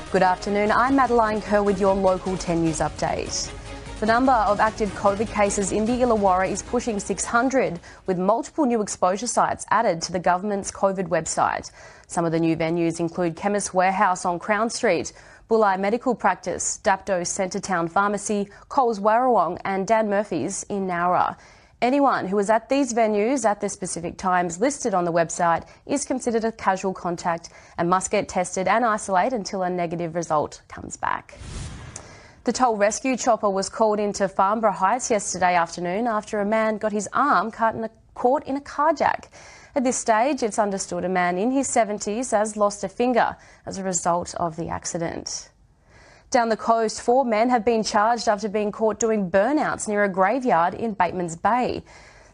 Good afternoon, I'm Madeline Kerr with your local 10 News update. The number of active COVID cases in the Illawarra is pushing 600, with multiple new exposure sites added to the government's COVID website. Some of the new venues include Chemist Warehouse on Crown Street, Bulli Medical Practice, Dapto Centretown Pharmacy, Coles Wollongong and Dan Murphy's in Nowra. Anyone who is at these venues at the specific times listed on the website is considered a casual contact and must get tested and isolate until a negative result comes back. The toll rescue chopper was called into Farnborough Heights yesterday afternoon after a man got his arm caught in a carjack. At this stage, it's understood a man in his 70s has lost a finger as a result of the accident. Down the coast, 4 men have been charged after being caught doing burnouts near a graveyard in Batemans Bay.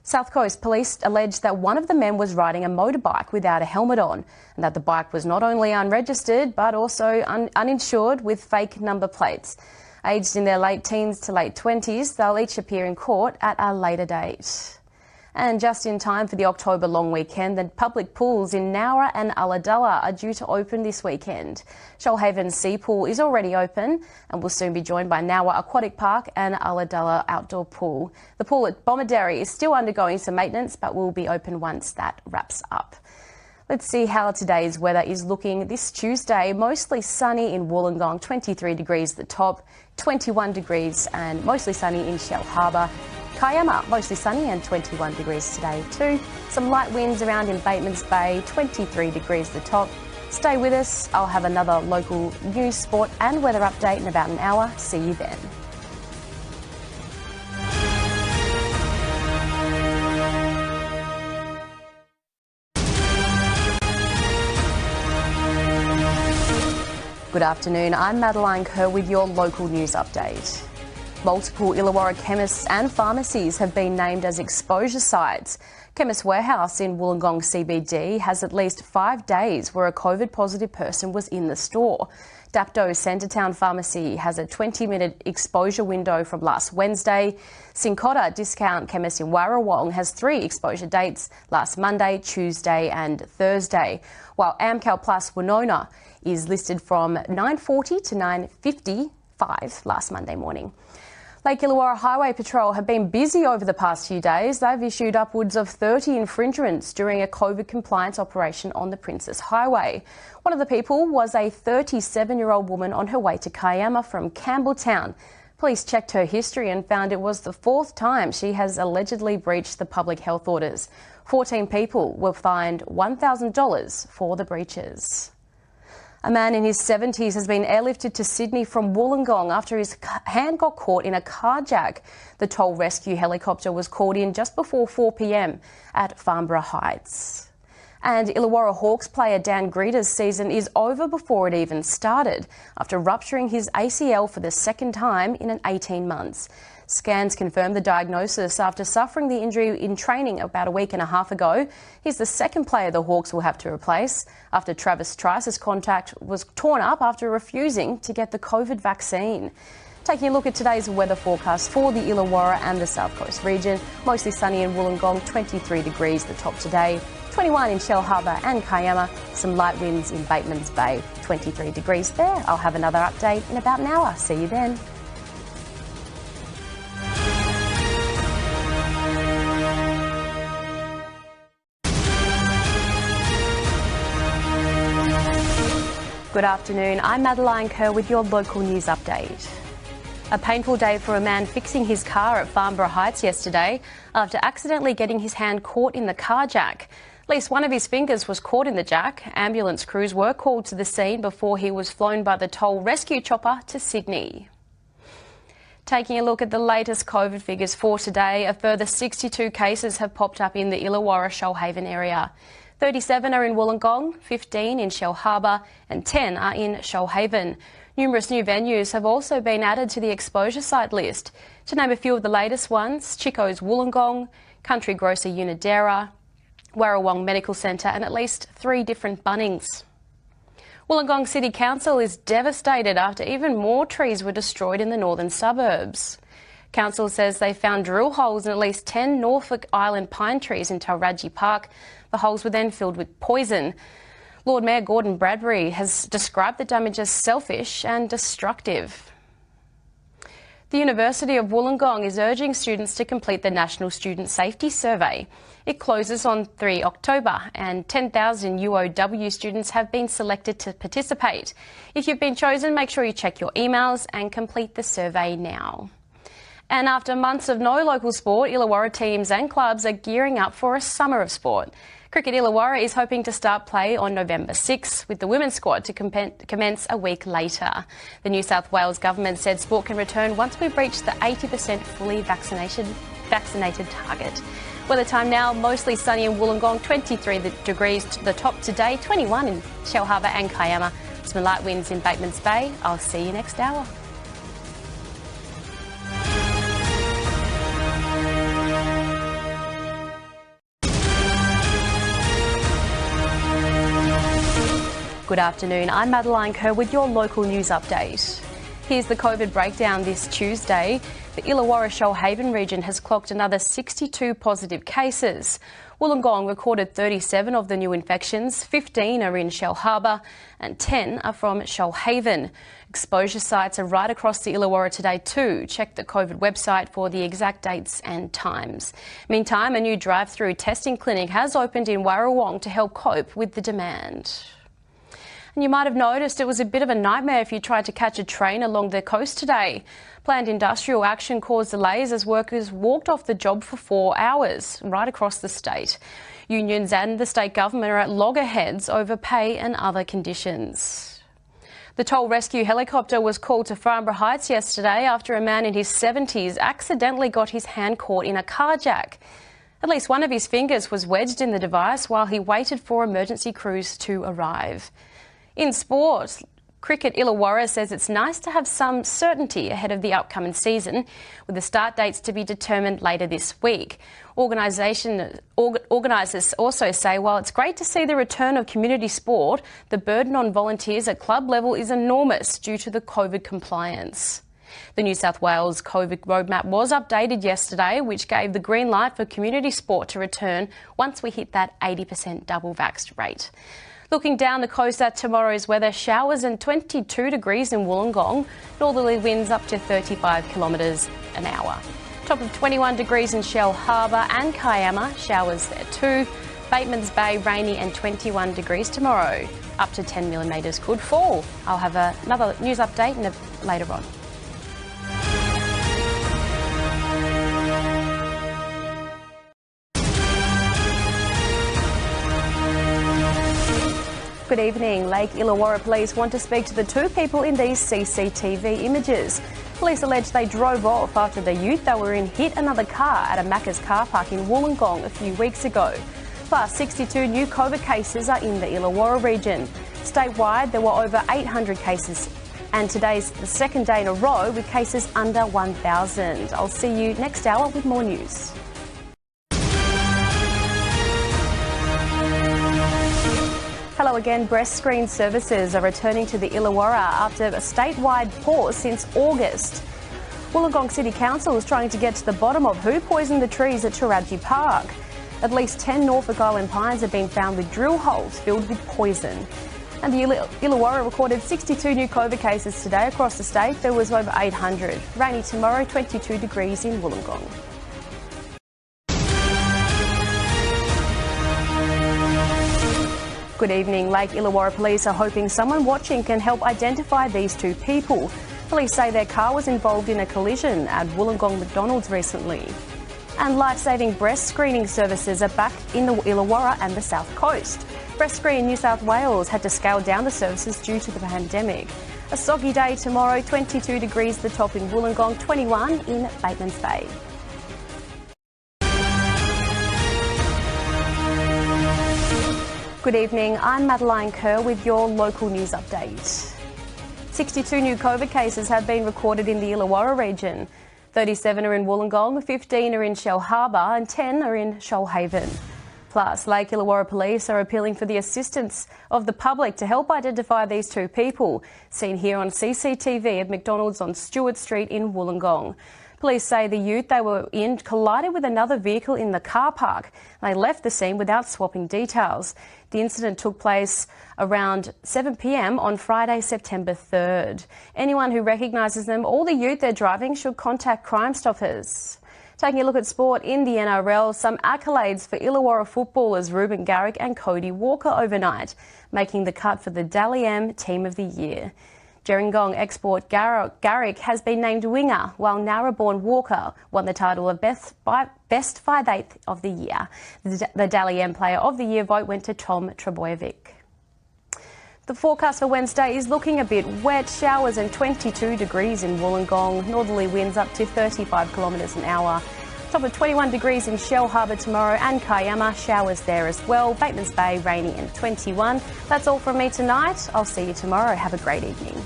South Coast Police alleged that one of the men was riding a motorbike without a helmet on and that the bike was not only unregistered but also uninsured with fake number plates. Aged in their late teens to late 20s, they'll each appear in court at a later date. And just in time for the October long weekend, the public pools in Nowra and Ulladulla are due to open this weekend. Shoalhaven Sea Pool is already open and will soon be joined by Nowra Aquatic Park and Ulladulla Outdoor Pool. The pool at Bomaderry is still undergoing some maintenance but will be open once that wraps up. Let's see how today's weather is looking this Tuesday. Mostly sunny in Wollongong, 23 degrees at the top, 21 degrees and mostly sunny in Shell Harbour. Kiama, mostly sunny and 21 degrees today too. Some light winds around in Batemans Bay, 23 degrees at the top. Stay with us. I'll have another local news, sport and weather update in about an hour. See you then. Good afternoon, I'm Madeline Kerr with your local news update. Multiple Illawarra chemists and pharmacies have been named as exposure sites. Chemist Warehouse in Wollongong CBD has at least 5 days where a COVID positive person was in the store. Dapto Centretown Pharmacy has a 20-minute exposure window from last Wednesday. Cincotta Discount Chemist in Wollongong has 3 exposure dates last Monday, Tuesday and Thursday, while Amcal Plus Winona is listed from 9:40 to 9:55 last Monday morning. Lake Illawarra Highway Patrol have been busy over the past few days. They've issued upwards of 30 infringements during a COVID compliance operation on the Princess Highway. One of the people was a 37-year-old woman on her way to Kiama from Campbelltown. Police checked her history and found it was the 4th time she has allegedly breached the public health orders. 14 people were fined $1,000 for the breaches. A man in his 70s has been airlifted to Sydney from Wollongong after his hand got caught in a carjack. The toll rescue helicopter was called in just before 4 p.m. at Farnborough Heights. And Illawarra Hawks player Dan Greeter's season is over before it even started after rupturing his ACL for the 2nd time in 18 months. Scans confirmed the diagnosis after suffering the injury in training about a week and a half ago. He's the 2nd player the Hawks will have to replace after Travis Trice's contract was torn up after refusing to get the COVID vaccine. Taking a look at today's weather forecast for the Illawarra and the South Coast region. Mostly sunny in Wollongong, 23 degrees the top today, 21 in Shell Harbour and Kiama. Some light winds in Batemans Bay, 23 degrees there. I'll have another update in about an hour. See you then. Good afternoon, I'm Madeline Kerr with your local news update. A painful day for a man fixing his car at Farnborough Heights yesterday after accidentally getting his hand caught in the car jack. At least one of his fingers was caught in the jack. Ambulance crews were called to the scene before he was flown by the toll rescue chopper to Sydney. Taking a look at the latest COVID figures for today, a further 62 cases have popped up in the Illawarra Shoalhaven area. 37 are in Wollongong, 15 in Shell Harbour and 10 are in Shoalhaven. Numerous new venues have also been added to the exposure site list. To name a few of the latest ones, Chico's Wollongong, Country Grocer Unadera, Warrawong Medical Centre and at least 3 different Bunnings. Wollongong City Council is devastated after even more trees were destroyed in the northern suburbs. Council says they found drill holes in at least 10 Norfolk Island pine trees in Tauraji Park. The holes were then filled with poison. Lord Mayor Gordon Bradbury has described the damage as selfish and destructive. The University of Wollongong is urging students to complete the National Student Safety Survey. It closes on 3 October and 10,000 UOW students have been selected to participate. If you've been chosen, make sure you check your emails and complete the survey now. And after months of no local sport, Illawarra teams and clubs are gearing up for a summer of sport. Cricket Illawarra is hoping to start play on November 6, with the women's squad to commence a week later. The New South Wales government said sport can return once we've reached the 80% fully vaccinated target. Weather time now, mostly sunny in Wollongong, 23 degrees to the top today, 21 in Shellharbour and Kiama. Some light winds in Batemans Bay. I'll see you next hour. Good afternoon, I'm Madeline Kerr with your local news update. Here's the COVID breakdown this Tuesday. The Illawarra-Shoalhaven region has clocked another 62 positive cases. Wollongong recorded 37 of the new infections, 15 are in Shellharbour and 10 are from Shoalhaven. Exposure sites are right across the Illawarra today too. Check the COVID website for the exact dates and times. Meantime, a new drive-through testing clinic has opened in Wollongong to help cope with the demand. And you might have noticed it was a bit of a nightmare if you tried to catch a train along the coast today. Planned industrial action caused delays as workers walked off the job for 4 hours right across the state. Unions and the state government are at loggerheads over pay and other conditions. The toll rescue helicopter was called to Farnborough Heights yesterday after a man in his 70s accidentally got his hand caught in a car jack. At least one of his fingers was wedged in the device while he waited for emergency crews to arrive. In sport, Cricket Illawarra says it's nice to have some certainty ahead of the upcoming season, with the start dates to be determined later this week. Organisers also say while it's great to see the return of community sport, the burden on volunteers at club level is enormous due to the COVID compliance. The New South Wales COVID roadmap was updated yesterday, which gave the green light for community sport to return once we hit that 80% double vaxxed rate. Looking down the coast at tomorrow's weather, showers and 22 degrees in Wollongong, northerly winds up to 35 kilometres an hour. Top of 21 degrees in Shellharbour and Kiama, showers there too. Batemans Bay, rainy and 21 degrees tomorrow. Up to 10 millimetres could fall. I'll have another news update later on. Good evening. Lake Illawarra police want to speak to the 2 people in these CCTV images. Police allege they drove off after the youth they were in hit another car at a Macca's car park in Wollongong a few weeks ago. Plus, 62 new COVID cases are in the Illawarra region. Statewide, there were over 800 cases, and today's the second day in a row with cases under 1,000. I'll see you next hour with more news. Hello again. Breast screen services are returning to the Illawarra after a statewide pause since August. Wollongong City Council is trying to get to the bottom of who poisoned the trees at Taraji Park. At least 10 Norfolk Island pines have been found with drill holes filled with poison. And the Illawarra recorded 62 new COVID cases today across the state. There was over 800. Rainy tomorrow, 22 degrees in Wollongong. Good evening. Lake Illawarra police are hoping someone watching can help identify these 2 people. Police say their car was involved in a collision at Wollongong McDonald's recently. And life-saving breast screening services are back in the Illawarra and the South Coast. Breast Screen New South Wales had to scale down the services due to the pandemic. A soggy day tomorrow, 22 degrees the top in Wollongong, 21 in Batemans Bay. Good evening, I'm Madeline Kerr with your local news update. 62 new COVID cases have been recorded in the Illawarra region. 37 are in Wollongong, 15 are in Shellharbour and 10 are in Shoalhaven. Plus, Lake Illawarra police are appealing for the assistance of the public to help identify these 2 people, seen here on CCTV at McDonald's on Stewart Street in Wollongong. Police say the youth they were in collided with another vehicle in the car park. They left the scene without swapping details. The incident took place around 7 p.m. on Friday, September 3rd. Anyone who recognises them or the youth they're driving should contact Crime Stoppers. Taking a look at sport in the NRL, some accolades for Illawarra footballers Ruben Garrick and Cody Walker overnight, making the cut for the Dally M Team of the Year. Gerringong export Garrick has been named winger, while Narrabeen Walker won the title of Best 5'8" of the Year. The Dally M Player of the Year vote went to Tom Trebojevic. The forecast for Wednesday is looking a bit wet. Showers and 22 degrees in Wollongong. Northerly winds up to 35 kilometres an hour. Top of 21 degrees in Shell Harbour tomorrow and Kiama. Showers there as well. Bateman's Bay rainy and 21. That's all from me tonight. I'll see you tomorrow. Have a great evening.